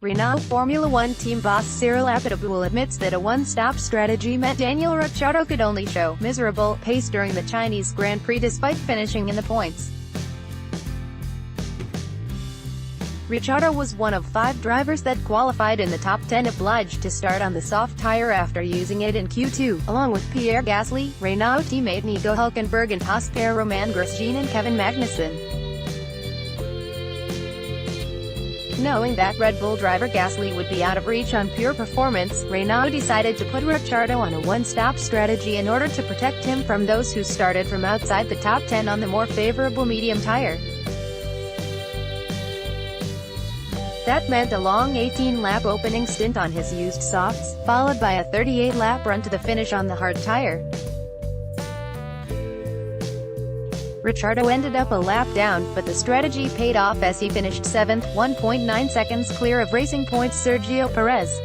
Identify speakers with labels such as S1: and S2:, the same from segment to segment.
S1: Renault Formula One team boss Cyril Abiteboul admits that a one-stop strategy meant Daniel Ricciardo could only show miserable pace during the Chinese Grand Prix despite finishing in the points. Ricciardo was one of 5 drivers that qualified in the top 10 obliged to start on the soft tire after using it in Q2, along with Pierre Gasly, Renault teammate Nico Hülkenberg and Haas pair Romain Grosjean and Kevin Magnussen. Knowing that Red Bull driver Gasly would be out of reach on pure performance, Renault decided to put Ricciardo on a one-stop strategy in order to protect him from those who started from outside the top 10 on the more favorable medium tire. That meant a long 18-lap opening stint on his used softs, followed by a 38-lap run to the finish on the hard tire. Ricciardo ended up a lap down, but the strategy paid off as he finished 7th, 1.9 seconds clear of Racing Point's Sergio Perez.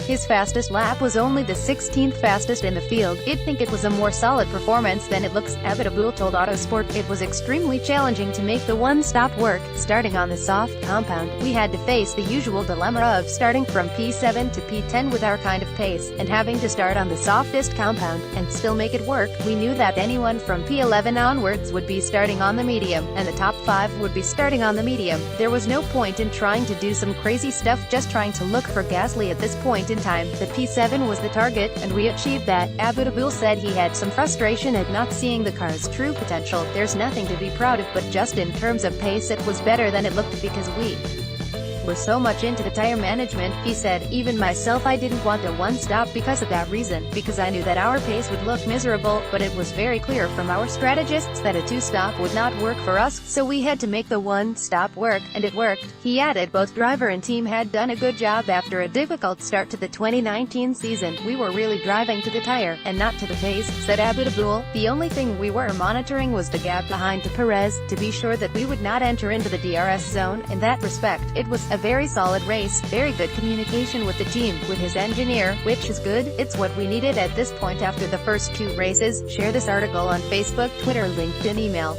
S1: His fastest lap was only the 16th fastest in the field. "I'd think it was a more solid performance than it looks," Abiteboul told Autosport. "It was extremely challenging to make the one-stop work. Starting on the soft compound, we had to face the usual dilemma of starting from P7 to P10 with our kind of pace, and having to start on the softest compound, and still make it work. We knew that anyone from P11 onwards would be starting on the medium, and the top 5 would be starting on the medium. There was no point in trying to do some crazy stuff just trying to look for Gasly at this point in time. The P7 was the target, and we achieved that." Abiteboul said he had some frustration at not seeing the car's true potential. "There's nothing to be proud of, but just in terms of pace it was better than it looked because we were so much into the tire management," he said. "Even myself, I didn't want a one-stop because of that reason, because I knew that our pace would look miserable, but it was very clear from our strategists that a two-stop would not work for us, so we had to make the one-stop work, and it worked." He added both driver and team had done a good job after a difficult start to the 2019 season. "We were really driving to the tire, and not to the pace," said Abiteboul. "The only thing we were monitoring was the gap behind to Perez, to be sure that we would not enter into the DRS zone. In that respect, it was a very solid race, very good communication with the team, with his engineer, which is good. It's what we needed at this point after the first 2 races." Share this article on Facebook, Twitter, LinkedIn, email.